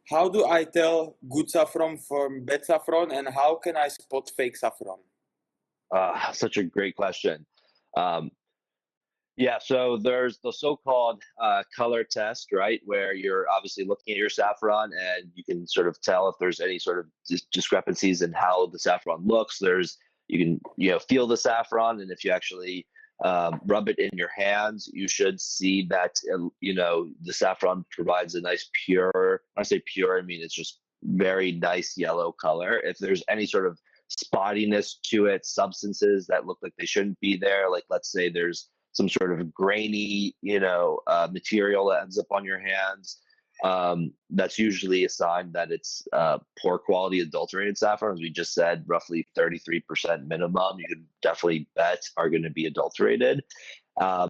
How do I tell good saffron from bad saffron, and how can I spot fake saffron? Such a great question. Um, yeah, so there's the so-called color test, right, where you're obviously looking at your saffron and you can sort of tell if there's any sort of discrepancies in how the saffron looks. You can feel the saffron, and if you actually rub it in your hands, you should see that the saffron provides a nice pure. When I say pure, I mean it's just very nice yellow color. If there's any sort of spottiness to it, substances that look like they shouldn't be there, like let's say there's some sort of grainy, material that ends up on your hands. That's usually a sign that it's poor quality adulterated saffron. As we just said, roughly 33% minimum. You can definitely bet are going to be adulterated.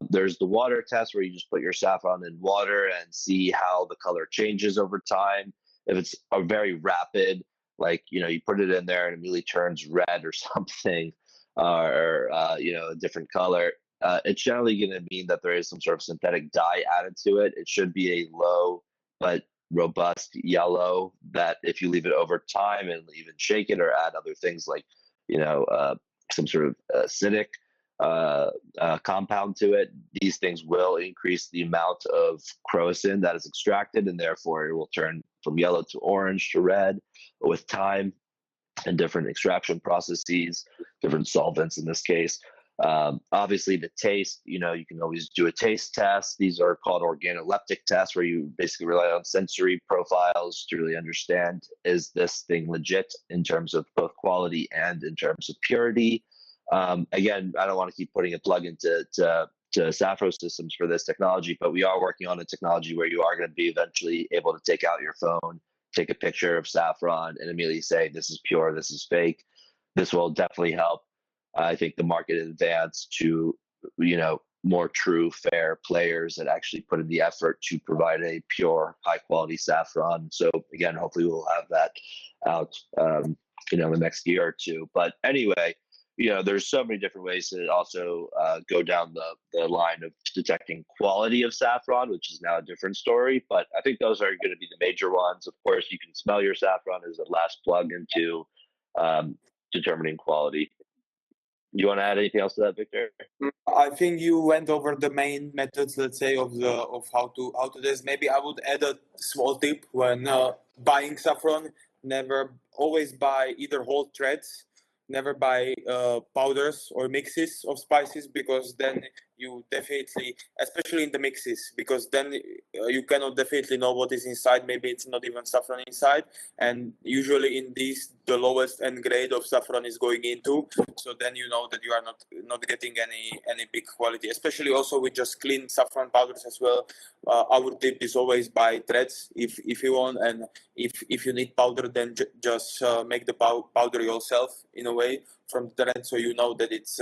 There's the water test where you just put your saffron in water and see how the color changes over time. If it's a very rapid, like, you put it in there and it immediately turns red or something, or a different color, it's generally going to mean that there is some sort of synthetic dye added to it. It should be a low but robust yellow that if you leave it over time and even shake it or add other things like, some sort of acidic compound to it, these things will increase the amount of crocin that is extracted, and therefore it will turn from yellow to orange to red with time and different extraction processes, different solvents in this case. Obviously, the taste, you can always do a taste test. These are called organoleptic tests, where you basically rely on sensory profiles to really understand, is this thing legit in terms of both quality and in terms of purity. Again, I don't want to keep putting a plug into Saffro systems for this technology, but we are working on a technology where you are going to be eventually able to take out your phone, take a picture of saffron, and immediately say, this is pure, this is fake. This will definitely help, I think, the market advance to, more true, fair players that actually put in the effort to provide a pure, high quality saffron. So again, hopefully we'll have that out, in the next year or two. But anyway, there's so many different ways to also go down the line of detecting quality of saffron, which is now a different story. But I think those are going to be the major ones. Of course, you can smell your saffron as a last plug into determining quality. You want to add anything else to that, Victor? I think you went over the main methods, let's say, of how to this. Maybe I would add a small tip when buying saffron. Never, always buy either whole threads. Never buy powders or mixes of spices, because then you definitely, especially in the mixes, because then you cannot definitely know what is inside. Maybe it's not even saffron inside, and usually in these the lowest end grade of saffron is going into. So then you know that you are not getting any big quality. Especially also with just clean saffron powders as well. Our tip is always buy threads if you want, and if you need powder, then just make the powder yourself in a way from the thread, so you know that it's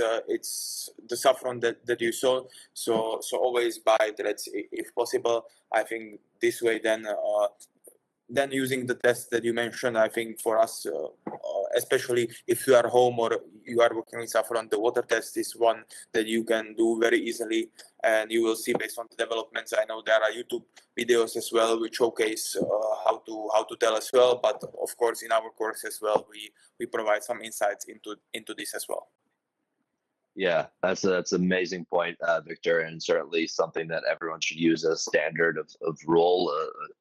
the saffron that you saw. So always buy threads if possible. I think this way then using the test that you mentioned, I think for us, especially if you are home or you are working with saffron, the water test is one that you can do very easily, and you will see based on the developments. I know there are YouTube videos as well which showcase how to tell as well. But of course, in our course as well, we provide some insights into this as well. Yeah, that's an amazing point, Victor, and certainly something that everyone should use as standard of rule.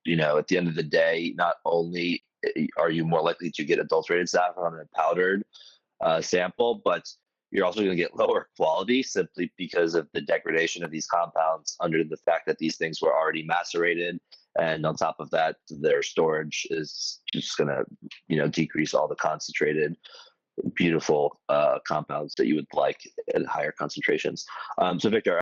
At the end of the day, not only are you more likely to get adulterated saffron in a powdered sample, but you're also going to get lower quality simply because of the degradation of these compounds under the fact that these things were already macerated. And on top of that, their storage is just going to, decrease all the concentrated beautiful compounds that you would like at higher concentrations. So Victor,